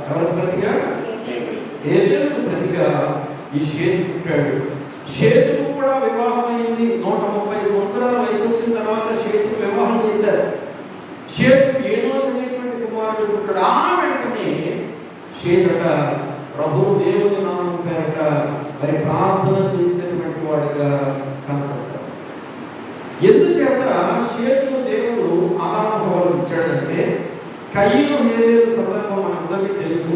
ఎవరికి ప్రతిగా? హేబేలుకు ప్రతిగా ఈ షేతు పుట్టాడు. షేతుకు కూడా వివాహం అయింది. 130 సంవత్సరాల వయసు వచ్చిన తర్వాత షేతుకు వివాహం చేశారు. షేతుకు ఏనోషు అనేటువంటి కుమారుడు పుట్టాడు. ఆ వెంటనే షేతట ప్రభువు దేవుని నామం పేరట మరి ప్రార్థన చేసినటువంటి వాడుగా కనపడతాడు. ఎందుచేత షేతును దేవుడు ఆదాము హవ్వలకు ఇచ్చాడంటే, కయీను హేబేలు సందర్భం మనందరికీ తెలుసు.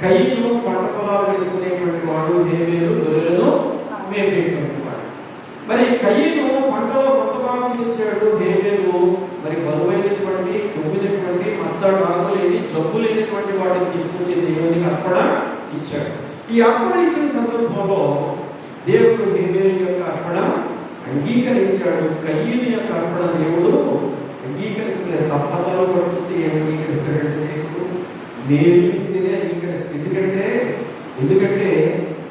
కయీను పంట పొలాలు వేసుకునేటువంటి వాడు, హేబేలు గొర్రెలను మేపేటువంటి వాడు. మరి కయీను పంటలో కొత్త భాగం ఇచ్చాడు, హేబేలు మరి బరువైనటువంటి కొమ్మినటువంటి మచ్చ డాగు లేని జబ్బు లేనటువంటి వాటిని తీసుకొచ్చి దేవునికి అర్పణ ఇచ్చాడు. ఈ అర్పణ ఇచ్చిన సందర్భంలో దేవుడు హేబేలు యొక్క అర్పణ అంగీకరించాడు. కయీను యొక్క అర్పణ దేవుడు అంగీకరించలేదు. తప్పతలో పడుతుంది ఏమి అంగీకరిస్తాడంటే దేవుడు మేలు ఇస్తేనే అంగీకరిస్తాడు. ఎందుకంటే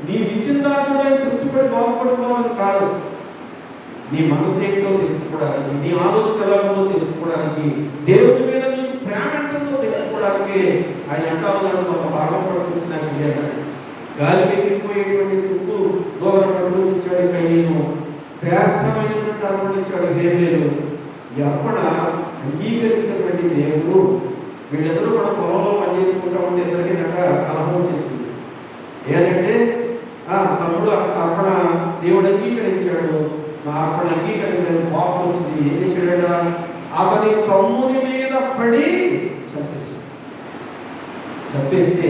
నీవు ఇచ్చిన దాంట్లో తృప్తిపడి బాగుపడిపోవాలని కాదు, నీ మనసు ఏంటో తెలుసుకోవడానికి, నీ ఆలోచన ఎలాగో తెలుసుకోవడానికి, దేవుడి మీద నీకు ప్రేమ ఎంతో తెలుసుకోవడానికి ఆయన అంటారు కొంత భాగం పట్టుకొచ్చి నాకు ఇయ్యాడు. గాలికి ఎగిరిపోయేటువంటి తుప్పు దూరం పట్టుకొచ్చాడు కయ్యను, శ్రేష్టమైనటువంటి అర్పణ ఇచ్చాడు హేబేలు. ఈ అర్పణ అంగీకరించినటువంటి దేవుడు వీళ్ళిద్దరూ కూడా పొలంలో పనిచేసుకుంటా ఉంటే ఇద్దరికి కలహం వచ్చేసింది. ఏంటంటే తమ్ముడు అర్పణ దేవుడు అంగీకరించాడు, నా అర్పణ అంగీకరించడానికి కోపం వచ్చింది. ఏం చేశాడట? అతని తమ్ముని మీద పడి చంపేస్తే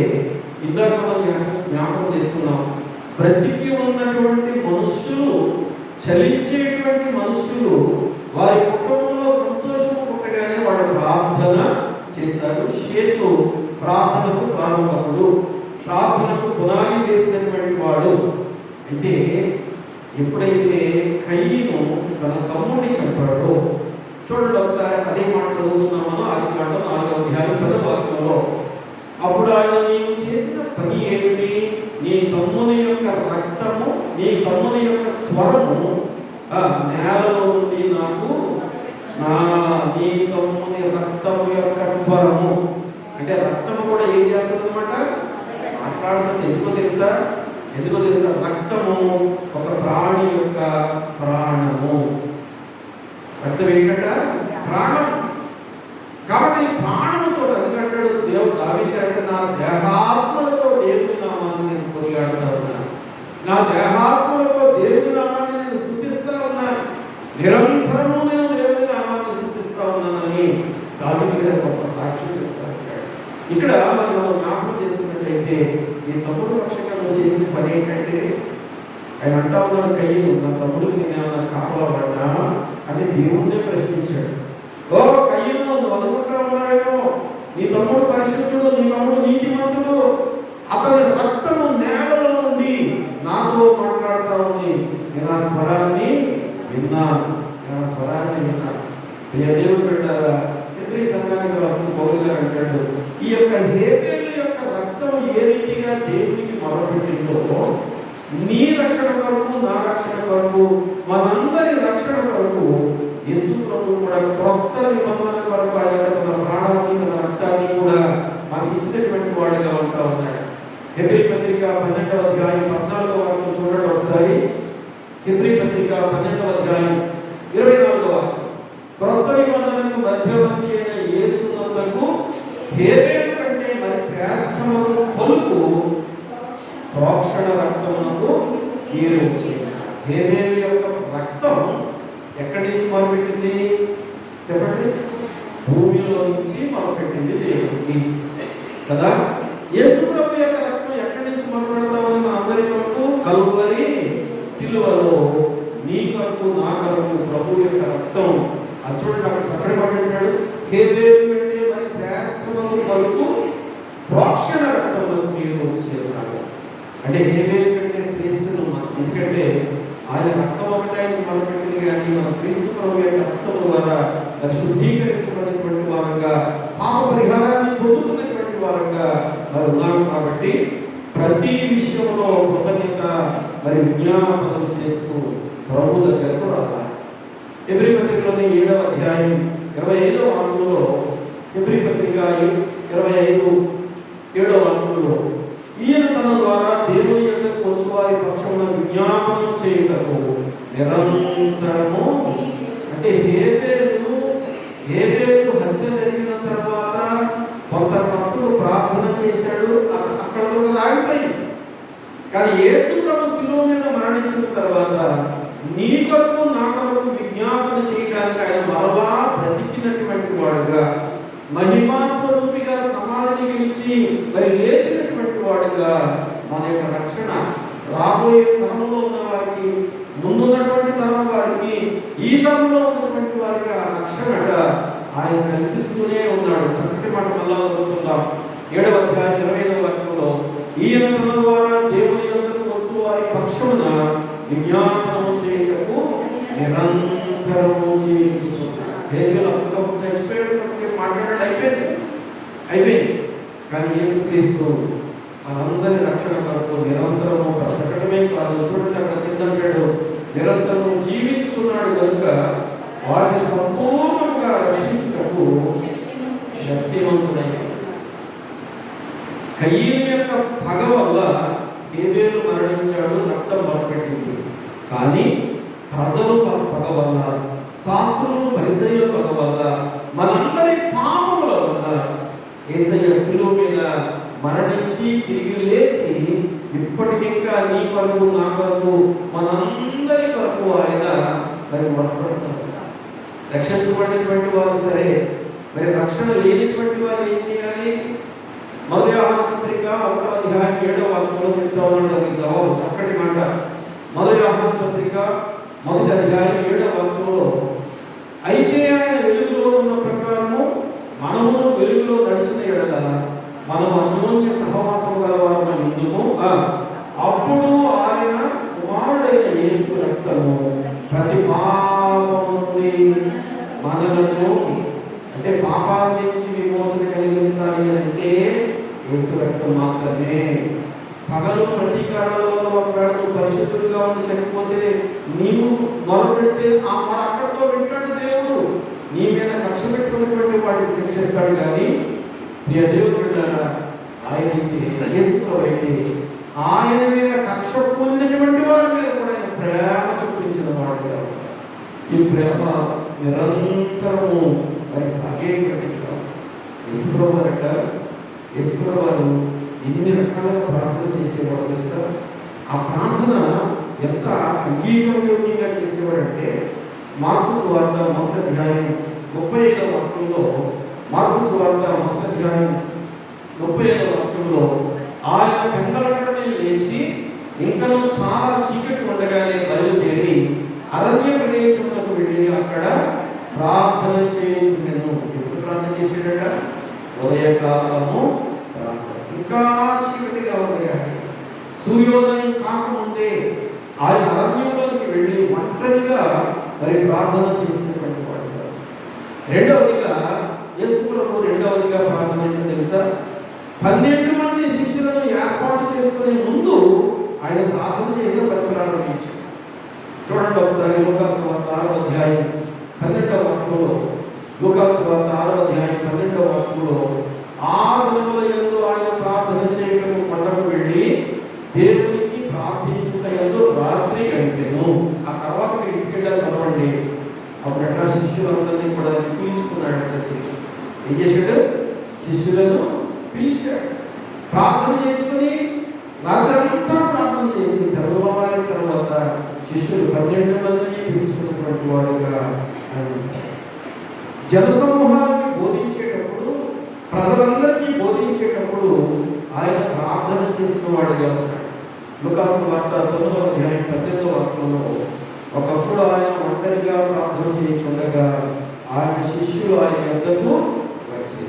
ఇందాక మనం జ్ఞాపకం చేసుకున్నాం, బ్రతికి ఉన్నటువంటి మనుషులు, చలించేటువంటి మనుషులు వారి కుటుంబంలో సంతోషం పుట్టగానే వాడు ప్రార్థన చేశారు. షేతు ప్రార్థనకు ప్రారంభకుడు, ప్రార్థనకు పునాది వేసినటువంటి వాడు. అయితే ఎప్పుడైతే కయీను తన తమ్ముడిని చంపాడో, చూడండి ఒకసారి అదే మాట చదువుతున్నాం మనం ఆదికాండం 4వ అధ్యాయం 10వ వాక్యంలో. అప్పుడు ఆయన, నీవు చేసిన పని ఏమిటి? నీ తమ్ముని యొక్క రక్తము, నీ తమ్ముని యొక్క స్వరము నేలలో నుండి నాకు నీ తమ్ముని రక్తము యొక్క స్వరము. అంటే రక్తము కూడా ఏం చేస్తుంది అనమాట? మాట్లాడుతుంది. ఎందుకో తెలుసా? రక్తము ఒక ప్రాణి యొక్క ప్రాణము. రక్తం ఏంటంట? ప్రాణం. కాబట్టి ప్రాణముతో అందుకంటాడు దేవుడు సావిత్రి అంటే, నా దేహాత్మలతో దేవుని నామాన్ని నేను కొనియాడుతా ఉన్నాను, నా దేహాత్మలతో దేవుని నామాన్ని నేను స్తుతిస్తా ఉన్నాను, నిరంతరము నేను దేవుని నామాన్ని స్తుతిస్తా ఉన్నానని దావీదు గారు గొప్ప సాక్ష్యం చెప్తారు. ఇక్కడ మరి మనం జ్ఞాపకం చేసుకున్నట్లయితే ఈ తమ్ముడు పక్షంగా నువ్వు చేసిన పని ఏంటంటే, ఆయన అంటా ఉన్నాడు కయ్యను, నా తమ్ముడికి నేను ఏమన్నా కాపలా పడ్డామా అని దేవుణ్ణే ప్రశ్నించాడు. ఓ కయ్యను, నువ్వు అనుకుంటా ఉన్నావేమో నీ తమ్ముడు పరిశుద్ధుడు, నీ తమ్ముడు నీతిమంతుడు, అతని రక్తము నేలలో నుండి నాతో మాట్లాడుతూ ఉంది, నేను ఆ స్వరాన్ని విన్నాను. దేవుడు పెట్టారా? ఎవ్రీ సంఘానికి వస్తూ పౌలు గారు అంటాడు, ఈ యొక్క హేబేలు యొక్క రక్తం ఏ రీతిగా దేవునికి మొదలుపెట్టిందో, నీ రక్షణ కొరకు, నా రక్షణ కొరకు, మనందరి రక్షణ కొరకు యేసు ప్రభువు కూడా కొత్త నిబంధన కొరకు ఆయన తన ప్రాణాన్ని, తన రక్తాన్ని కూడా మనకి ఇచ్చినటువంటి వాడుగా ఉంటా ఉన్నాడు. హెబ్రీ పత్రిక 12వ అధ్యాయం 14వ వచనం చూడండి ఒకసారి. హెబ్రీ పత్రిక 12వ అధ్యాయం 24వ వచనం. క్రొత్త నిబంధనకు మధ్యవర్తి అయిన యేసునందుకు హేబేలు కంటే మరి శ్రేష్టమైన పలుకు ప్రోక్షణ రక్తమునకు చేరి వచ్చింది. హేబేలు యొక్క రక్తం ఎక్కడి నుంచి మొదలుపెట్టింది చెప్పండి? భూమిలో నుంచి మొదలుపెట్టింది దేవుడికి కదా. యేసు ప్రభు యొక్క రక్తం ఎక్కడి నుంచి మొదలుపెడతామని మన అందరి కొరకు కలువరి సిలువలో నీ కొరకు నా కొరకు ప్రభు యొక్క రక్తం. అది చూడండి, అక్కడ చక్కటి మాట్లాడాడు. హేబేలు కంటే మరి శ్రేష్టమైన పలుకు ప్రోక్షణ రక్తమునకు మీరు వచ్చేవాడు. అంటే హేబేలు కంటే శ్రేష్ఠులు మనం, ఎందుకంటే ఆయన రక్తం ఒకటి ఆయన మొదలుపెట్టింది, కానీ మన క్రీస్తు ప్రభు యొక్క రక్తం ద్వారా శుద్ధీకరించబడినటువంటి వారంగా పాప పరిహారాన్ని పొందుతున్నటువంటి వారంగా మరి ఉన్నాము. కాబట్టి ప్రతి విషయంలో కృతజ్ఞత మరి విజ్ఞాపనం చేస్తూ ప్రభు దగ్గరకు రావాలి. హెబ్రీ పత్రికలోని 7వ అధ్యాయం 25వ వచనంలో, హెబ్రీ పత్రిక 25:7వ వచనంలో, ఈయన తన ద్వారా దేవుని యొద్దకు వచ్చువారి పక్షమున విజ్ఞాపనం చేయుటకు నిరంతరము. అంటే హేబేలు హత్య జరిగిన తర్వాత కొంత భక్తుడు ప్రార్థన చేశాడు, అక్కడ ఆగిపోయింది. కానీ యేసు ప్రభు శిలువ మీద మరణించిన తర్వాత నీ కొరకు నా కొరకు విజ్ఞాపన చేయడానికి ఆయన మరలా బ్రతికినటువంటి వాడుగా, మహిమా స్వరూపిగా సమాధిని గెలిచి మరి లేచినటువంటి వాడుగా మన యొక్క రక్షణ రాబోయే తరంలో ఉన్న వారికి, ముందున్నటువంటి తరం వారికి, ఈ తరంలో ఉన్నటువంటి వారికి ఆ రక్షణగా ఆయన కల్పిస్తూనే ఉన్నాడు. చక్కటి మాట మళ్ళా చదువుకుందాం. 7వ అధ్యాయం 25వ వచనంలో, ఈయన తన ద్వారా దేవుని యొద్దకు వచ్చు వారి పక్షమున విజ్ఞాపనము చేయుటకు నిరంతరము జీవించుచున్నాడు. హేబేలు అప్పటికప్పుడు చచ్చిపోయాడు, కొంతసేపు మాట్లాడాడు, అయిపోయింది. కానీ యేసుక్రీస్తు మనందరి రక్షణ కొరకు నిరంతరము బ్రతకడమే కాదు, చూడండి అక్కడ కిందంటాడు, నిరంతరము జీవించుచున్నాడు కనుక వారిని సంపూర్ణంగా రక్షించుటకు శక్తివంతుడై. కయీను యొక్క పగ వల్ల హేబేలు మరణించాడు, రక్తం మొదలుపెట్టింది. కానీ ప్రజలు పగ వల్ల, శాస్త్రులు పరిసయ్యుల పగ వల్ల, మనందరి పాపముల వల్ల యేసయ్య శిలువ మీద మరణించి తిరిగి లేచి ఇప్పటికింకా నీ కొరకు నా కొరకు మనందరి కొరకు ఆయన మరి మొదలుపెడతాడు. రక్షించబడినటువంటి వారు సరే, మరి రక్షణ లేనిటువంటి వారు ఏం చేయాలి? మొదటి యోహాను పత్రిక 1వ అధ్యాయం 7వ వచనంలో చెప్తా ఉన్నాడు. అది జవాబు, చక్కటి మాట. మొదటి యోహాను పత్రిక 1వ అధ్యాయం 7వ వచనంలో, అయితే ఆయన వెలుగులో ఉన్న ప్రకారము మనము వెలుగులో నడిచిన ఎడల మనం అన్యోన్య సహవాసము గలవారమై ఉందుము. అప్పుడు ఆయన కుమారుడైన యేసు రక్తము ప్రతి పాపము నుండి మనలను, అంటే పాపాల నుంచి విమోచన కలిగించాలి అంటే యేసు రక్తం మాత్రమే. పగలు ప్రతీకారాల వల్ల ఒకవేళ నువ్వు పరిశుద్ధుడిగా ఉండి చనిపోతే నీవు మొదలుపెడితే ఆ మరి అక్కడితో వింటాడు దేవుడు. నీ మీద కక్ష పెట్టుకున్నటువంటి వాటిని శిక్షిస్తాడు. కానీ ప్రియ దేవుడు ఆయన అయితే ఆయన మీద కక్ష పొందినటువంటి వారి మీద కూడా ఆయన ప్రేమ చూపించిన వాడు. ఈ ప్రేమ నిరంతరము మరి సాగేటువంటి యేసుప్రభు వారు ఎన్ని రకాలుగా ప్రార్థన చేసేవాడు తెలుసా? ఆ ప్రార్థన ఎంత అంగీకారయోగ్యంగా చేసేవాడంటే, మార్కు సువార్త 1వ అధ్యాయం 35వ వచనంలో, మార్కు సువార్త 1వ అధ్యాయం 35వ వచనంలో, ఆయన పెందలకడనే లేచి ఇంకనూ చాలా చీకటి ఉండగానే బయలుదేరి అరణ్య ప్రదేశంలోకి వెళ్ళి అక్కడ ప్రార్థన చేయుచుండెను. ఎప్పుడు ప్రార్థన చేసాడట? ఉదయకాలము ప్రార్థన. ఇంకా చీకటిగా ఉంది కానీ సూర్యోదయం కాకముందే ఆయన అరణ్యంలోకి వెళ్ళి ఒంటరిగా మరి ప్రార్థన చేసినటువంటి వాడు. రెండవదిగా యేసుప్రభు రెండవదిగా ప్రార్థన ఏంటో తెలుసా? 12 మంది శిష్యులను ఏర్పాటు చేసుకునే ముందు ఆయన ప్రార్థన చేసే పని ప్రారంభించాడు. చూడండి ఒకసారి లూకాసు వార్త 6వ అధ్యాయం 12వ వచనంలో, లూకాసు వార్త 6వ అధ్యాయం 12వ వచనంలో, ఆ దినముల యందు ఆయన ప్రార్థన చేయటకు కొండకు వెళ్ళి దేవునికి ప్రార్థించుటయందు రాత్రి గడిపెను. ఆ తర్వాత మీరు ఇంటికి చదవండి. అప్పుడు ఎట్లా శిష్యులందరినీ కూడా పిలుచుకున్నాడు. ఏం చేశాడు? శిష్యులను పిలిచాడు. ప్రార్థన చేసుకుని రాత్రి అంతా ప్రార్థన చేసి తెల్లవారిన తర్వాత శిష్యులు 12 మందిని పిలుచుకున్నటువంటి వాడుగా జనసమూహానికి బోధించేటప్పుడు, ప్రజలందరికీ బోధించేటప్పుడు ఆయన ప్రార్థన చేసిన వాడుగా ఉన్నాడు. లూకాసు వార్త 9వ అధ్యాయం 18వ వచనంలో ఒకప్పుడు ఆయన ఒంటరిగా ప్రార్థన చేయించుండగా ఆయన శిష్యులు ఆయన యొద్దకు వచ్చి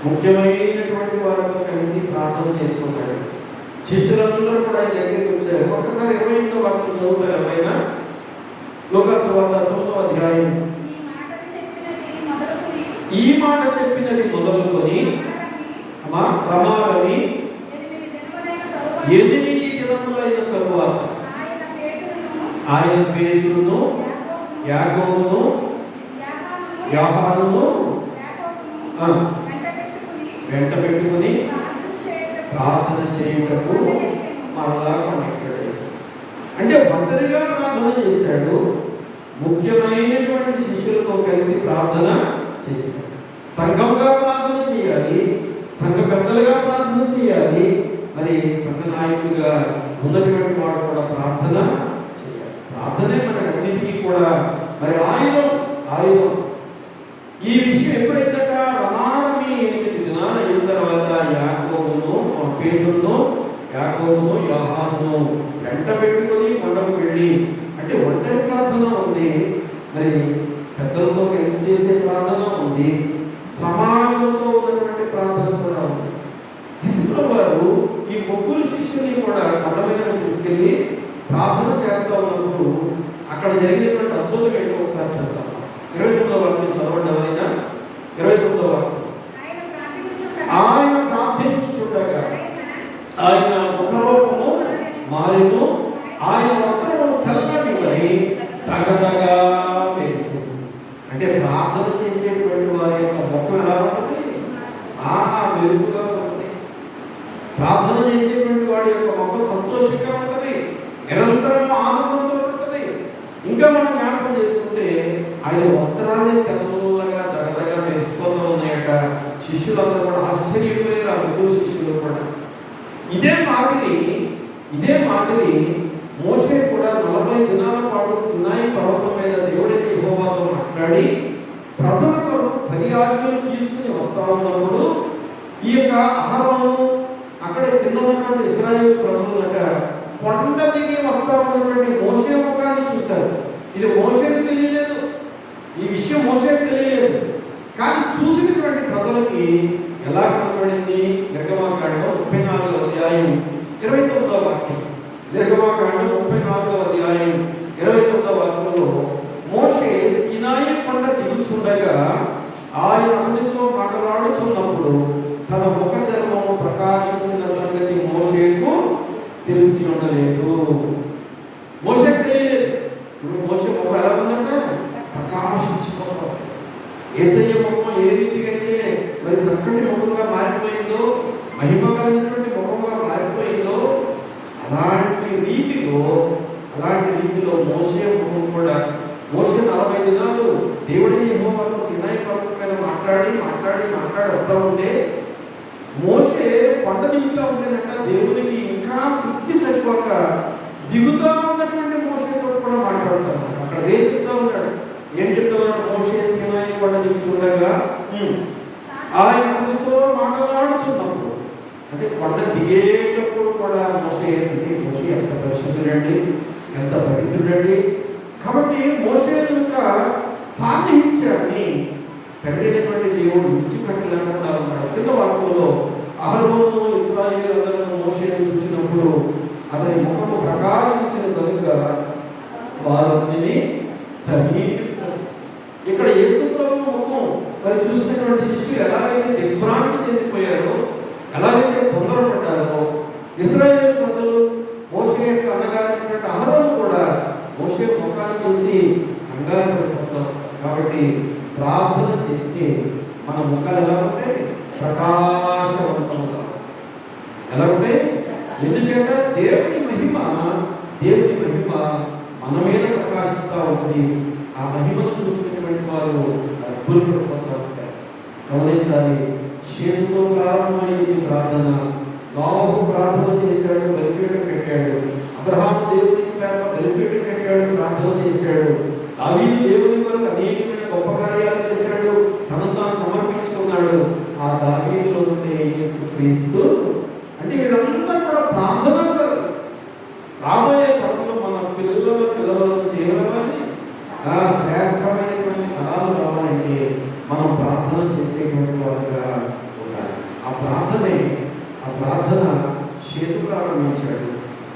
ముఖ్యమైనటువంటి వారితో కలిసి ప్రార్థన చేసుకున్నాడు. శిష్యులందరూ కూడా ఆయన దగ్గరికి వచ్చారు. ఒక్కసారి 28వ వచనం చదువుతారు ఎవరైనా? లూకాసు వార్త 9వ అధ్యాయం. ఈ మాట చెప్పినది మొదలుకొని రమారమి 8 దినములైన తరువాత ఆయన పేతురును, యాకోబును, యోహానును వెంట పెట్టుకుని ప్రార్థన చేయుటకు మరలా కొనెక్కాడు. అంటే ఒంటరిగా ప్రార్థన చేశాడు. ముఖ్యమైనటువంటి శిష్యులతో కలిసి ప్రార్థన చేశాడు. సంఘంగా ప్రార్థన చేయాలి, సంఘ పెద్దలుగా ప్రార్థన చేయాలి, మరి సంఘ నాయకుడిగా ఉన్నటువంటి వాడు కూడా ప్రార్థన చేయాలి. ప్రార్థనే మనకన్నిటికీ కూడా మరి ఆయుధం. ఈ విషయం ఎప్పుడైందట? రమారమి 8 దినాలు అయిన తర్వాత పేతురును, యాకోబును, యోహానును వెంట పెట్టుకుని కొండకు వెళ్ళి, అంటే ఒంటరి ప్రార్థన ఉంది, మరి పెద్దలతో కలిసి చేసే ప్రార్థన ఉంది, సమాజంతో ఉన్నటువంటి ప్రార్థన కూడా ఉంది. యేసుప్రభు వారు ఈ 3 శిష్యుల్ని కూడా కొండ మీద తీసుకెళ్ళి ప్రార్థన చేస్తూ ఉన్నప్పుడు అక్కడ జరిగినటువంటి అద్భుతం ఏంటో ఒకసారి చూద్దాం. 29వ వాక్యం చదవండి ఎవరైనా. 29వ వాక్యం. ఆయన ప్రార్థించుచుండగా ఆయన ముఖరూపము మారెను, ఆయన వస్త్రము తెల్లనివై తగదగా వేసింది. అంటే ప్రార్థన చేసేటువంటి వారి యొక్క ముఖం ఎలా ఉంటుంది? వెలుగుగా ఉంటుంది. ప్రార్థన చేసేటువంటి వాడి యొక్క ముఖం సంతోషంగా ఉంటుంది, నిరంతరం ఆనందంతో ఉంటుంది. ఇంకా మనం జ్ఞాపకం చేసుకుంటే ఆయన వస్త్రాలే తెల్లగా దగదగా మెరిసిపోతూ ఉన్నాయట. శిష్యులందరూ కూడా ఆశ్చర్యపోయారు, ఆ 3 శిష్యులు కూడా. ఇదే మాదిరి మోషే కూడా 40 దినాల పాటు సినాయి పర్వతం మీద దేవుడికి యెహోవాతో మాట్లాడి ప్రజల కొరకు 10 ఆజ్ఞలు తీసుకుని వస్తా ఉన్నప్పుడు ఈ యొక్క అహరోను అక్కడ కింద ఉన్నటువంటి ఇశ్రాయేలు ప్రజలట కొండ దిగి వస్తా ఉన్నటువంటి మోషే ముఖాన్ని చూశారు. ఇది మోషేకి తెలియలేదు, ఈ విషయం మోషేకి తెలియలేదు. కానీ చూసినటువంటి ప్రజలకి ఎలా కనబడింది? నిర్గమాకాండం 34వ అధ్యాయం 29వ వాక్యం. నిర్గమాకాండం 34వ అధ్యాయం 29వ వాక్యంలో మోషే సీనాయి కొండ దిగుచుండగా ఆయన అతనితో మాట్లాడుచున్నప్పుడు తన ముఖ చర్మము ప్రకాశించిన సంగతి మోషేకు తెలిసి ఉండలేదు. మోషేకు తెలియలేదు. ఇప్పుడు మోషే ముఖం ఎలా ఉందంటే ప్రకాశించిపోతాం. యేసయ్య ముఖం ఏ రీతిగా అయితే మరి చక్కటి ముఖంగా మారిపోయిందో, మహిమ కలిగినటువంటి ముఖంగా మారిపోయిందో, అలాంటి రీతిలో మోషే ముఖం కూడా. మోషే 40 దినాలు దేవుడిని యెహోవాతో సినాయి పర్వతం మీద మాట్లాడి వస్తూ ఉంటే మోషే కొండ దిగుతూ ఉండేదంట. దేవుడికి ఇంకా తృప్తి సరిపోక దిగుతూ ఉన్నటువంటి మోషేతో కూడా మాట్లాడుతాడు. అక్కడ చెప్తా ఉన్నాడు. ఏం చెప్తా ఉన్నాడు? మోషే సీనాయి కొండ దిగుచుండగా ఆయన అతనితో మాట్లాడుచున్నప్పుడు, అంటే కొండ దిగేటప్పుడు కూడా మోషే ఎంత పరిశుద్ధుడండి, ఎంత పవిత్రుడండి. కాబట్టి మోషే యొక్క సాన్నిహిత్యాన్ని తండ్రినటువంటి దేవుడు విడిచిపెట్టలేకుండా ఉన్నాడు. కింద వాక్యంలో అహరోను ఇశ్రాయేలీయులందరూ మోషేను చూసినప్పుడు అతని ముఖము ప్రకాశించిన కనుక వారిని సమీపించారు. ఇక్కడ యేసుప్రభు ముఖం మరి చూసినటువంటి శిష్యులు ఎలాగైతే దిగ్భ్రాంతి చెందిపోయారో, ఎలాగైతే తొందరపడ్డారో, ఇశ్రాయేలు ప్రజలు మోషే యొక్క అన్నగారైనటువంటి అహరోను కూడా మోషే ముఖాన్ని చూసి కంగారు పడిపోతారు. కాబట్టి ప్రార్థన చేస్తే మన ముఖాలు ఎలా ఉంటాయి? ప్రకాశవంతంగా. ఎలా ఉంటాయి? ఎందుచేత దేవుని మహిమ మన మీద ప్రకాశిస్తూ ఉంటుంది. ఆ మహిమను చూసినటువంటి వారు అద్భుతపడిపోతూ ఉంటారు. గమనించాలి, షేతుతో ప్రారంభమైంది ప్రార్థన. నోవహు ప్రార్థన చేశాడు, బలిపీఠం కట్టాడు. అబ్రహాము దేవునికి బలిపీఠం కట్టాడు, ప్రార్థన చేశాడు. దావీదు దేవుని కొరకు అనేకమైన గొప్ప కార్యాలు చేశాడు, తను తాను సమర్పించుకున్నాడు. ఆ దావీదులో ఉండే యేసుక్రీస్తు అంటే వీళ్ళంతా కూడా ప్రార్థన. రాబోయే తరంలో మన పిల్లలను చేయాలని శ్రేష్టమైనటువంటి తరాలు రావాలంటే మనం ప్రార్థన చేసేటువంటి వారుగా ఉండాలి. ఆ ప్రార్థన షేతు ప్రారంభించాడు,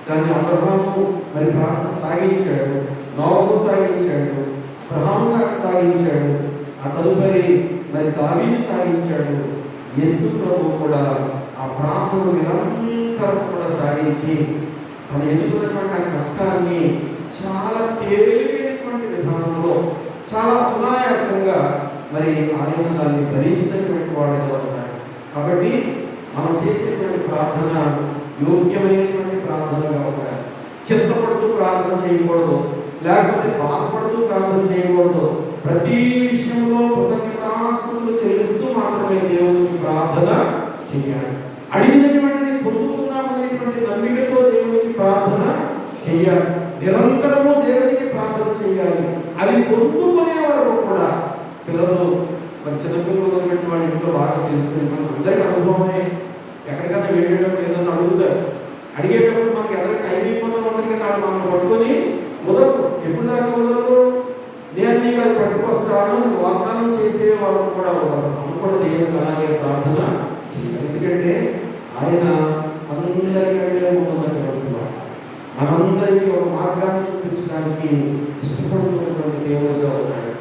దాన్ని అబ్రహాము మరి ప్రార్థన సాగించాడు, నోవహు సాగించాడు, అబ్రహాము సాగించాడు, ఆ తదుపరి మరి దావీదు సాగించాడు. యేసు ప్రభువు కూడా ఆ ప్రార్థన నిరంతరం కూడా సాగించి తన ఎదుర్కొన్నటువంటి ఆ కష్టాన్ని చాలా తేలికైనటువంటి విధానంలో, చాలా సునాయాసంగా మరి ఆయన దాన్ని భరించినటువంటి వాడుగా ఉన్నాడు. కాబట్టి మనం చేసేటువంటి ప్రార్థన యోగ్యమైనటువంటి ప్రార్థనగా ఉండాలి. చింతపడుతూ ప్రార్థన చేయకూడదు, లేకపోతే బాధపడుతూ ప్రార్థన చేయకూడదు. ప్రతి విషయంలో కృతజ్ఞతాస్తుతులు చెల్లిస్తూ మాత్రమే దేవునికి ప్రార్థన చేయాలి. అడిగినటువంటిది పొందుతున్నామనేటువంటి నమ్మికతో దేవునికి ప్రార్థన చేయాలి. నిరంతరము దేవునికి ప్రార్థన చేయాలి. అది పొందుకునే వరకు కూడా పిల్లలు మరి చిన్నపిల్లలు ఉన్నటువంటి వాళ్ళ ఇంట్లో బాగా తెలుస్తుంది. మనకు అందరికీ అనుభవమే. ఎక్కడికైనా వెళ్ళేటప్పుడు ఏదైనా అడుగుతారు. అడిగేటప్పుడు మనకి ఎవరికి టైం అయిపోతా ఉంటుంది కదా, మనం పట్టుకొని కుదరదు. ఎప్పుడు దాకా కుదరదు? నేను నీకు అది పట్టుకొస్తాను వాగ్దానం చేసే వాళ్ళు కూడా ఉన్నారు. మనం కూడా దేవునికి అలాగే ప్రార్థన చేయాలి. ఎందుకంటే ఆయన అందరికంటే ఉన్నటువంటి వాడు. మనందరికీ ఒక మార్గాన్ని చూపించడానికి ఇష్టపడుతున్నటువంటి దేవుడుగా ఉన్నాడు.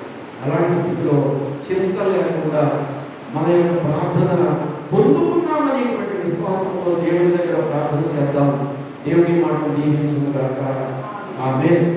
అలాంటి స్థితిలో చింత లేకుండా మన యొక్క ప్రార్థన పొందుకున్నామనేటువంటి విశ్వాసంతో దేవుడి దగ్గర ప్రార్థన చేద్దాం. దేవుడి మాటను దీవించును గాక. ఆమేన్.